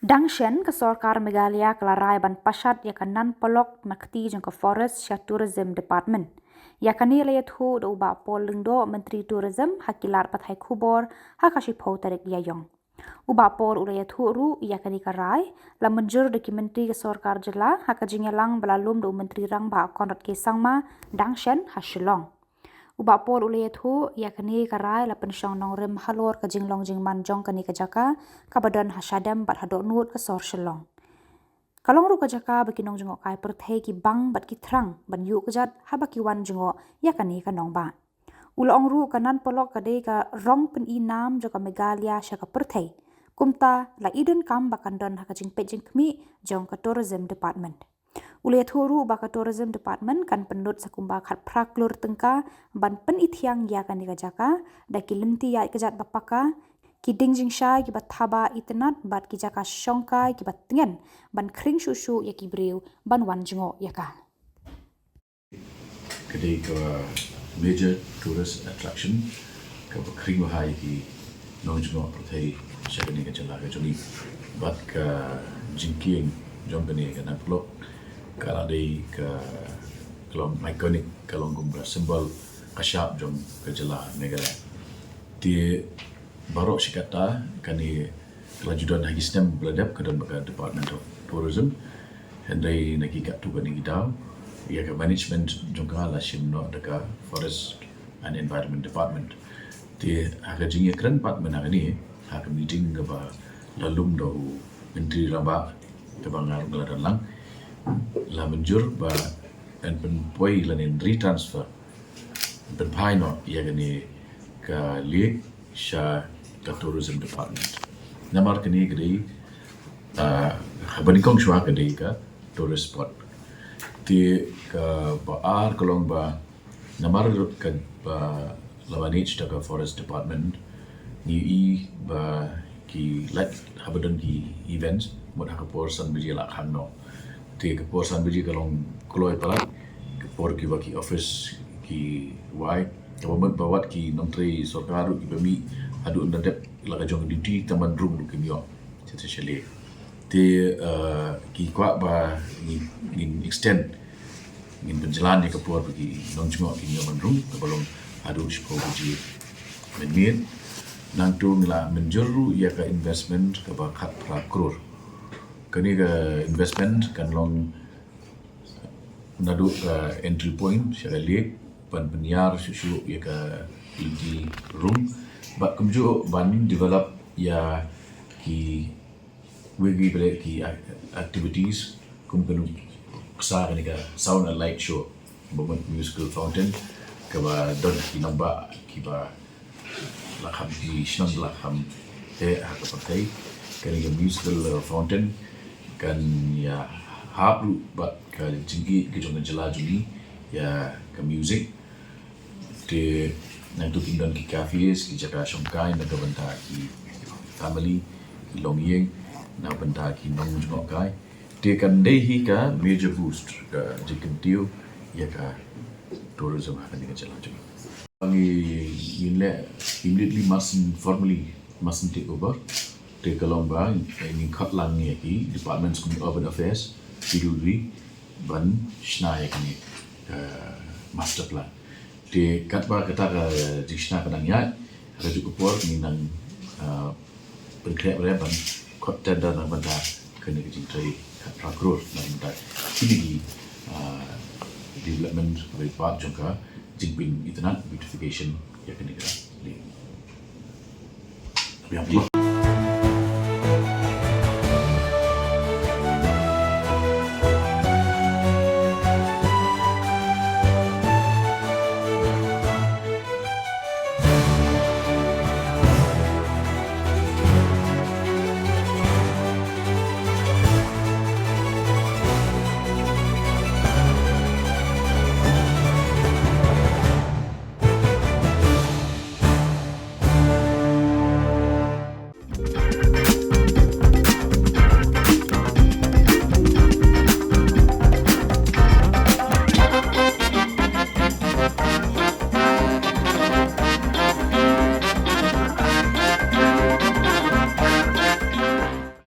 Dangshen ke Sorkar Meghalaya kelarai ban pashat yakanan polok makti jangka Forest Sha Tourism Department. Yakani layat hu do ba pol lingdo Menteri Tourism hakilar pathai kubor hakashi pau tarik yayong. Uba pol ulayat hu ru yakani karai la menjur dokumenti ke Sorkar jela hakajingelang belalum do Menteri rang ba konrat ke sangma Dangshen hasilong. Uba pol ulayat hu yakani karai la pensyong nong rem halor ke jinglong jingman jong kani ke jaka kabadan hasadam bat hadok nut ke sor shelong. Kalong ru ke jaka baki nong jengok kai perthai ki bang bat ki trang ban yu kejat habaki wan jengok yakani ka nong ba. Ula ong ru kanan polok kadai ka rong pen inam joka Meghalaya syaka perthai. Kumta la idun kam bakan don hakajing pejing kmi jong ke Tourism Department. Ulayat huru baka Tourism Department kan penut sakumba khat praklur tengka ban pen ithiang ya kan jaka daki lenti ya kejat bapaka ki dingjing syai ki bathaba itnat bat ki jaka syongkai ki batingen ban kring susu ya ki briu ban wan jengo ya ka. Kedai ke major tourist attraction ke kring wahai ki nong jengo perthai syakani ke jala ke joni bat ke jingking jong kani ke naplo kalau dari ke kalau ikonik kalau gumbra simbol kasyap jom kejala negara di barok sikata kani kelajudan hagi sistem beladap ke dalam Department of Tourism hendai nagi kat tu kani kita ia ke management jongka la simno deka Forest and Environment Department di aga jingi keren pat menang ini aga meeting ke ba lalum do menteri raba ke bangar ngeladan lang la menjur ba dan penpoi lanin retransfer penpai no ia gani ke liek sha ke Tourism Department namar kini gede habanikong shwa gede ka tourist spot ti ke baar kolong ba namar ke ba lawanich ke Forest Department ni ba ki let habadan ki events mod hakapor san bijila khangno ti kapor san biji kalong kloy palat kapor ki baki office ki wai kawamat bawat ki nomtri sorkaru ki bami adu ndadep laga jong duty taman room ki mio tete shele ti ki kwa ba in extend in penjalan ni kapor bagi nonjmo ki taman room kabalong adu shpo biji men nang tu ngila menjuru ya ka investment ka ba khat pra crore kani ke investment kan long nadu entry point syara lek ban penyar susu ya ke di room bak kemju ban develop ya ki wegi bele ki activities kum kanu ksa ni ka sound and light show moment musical fountain ke ba don ki namba ki ba lakham di shnang lakham ha ka pakai kani musical fountain kan ya hablu bat ke jinggi ke jong jela juni ya ke music de nantu kindan ki cafes ki jaka shongkai na benta ki family ki longyeng na benta ki nong jong kai de kan dehi ka major boost ka jikin tiu ya ka tourism ha ni ka jela juni bangi inle immediately mustn't take over di Kalomba ini kat lang ni ki Department of Urban Affairs Piduri ban snai kini master plan di kat ba kata di snai kadang ya rajuk kupor ni nang berkrek ban kot tenda nang benda kini kejintrai kat prakrur nang benda ini di development dari part jangka jingping internet beautification ya kini kita lihat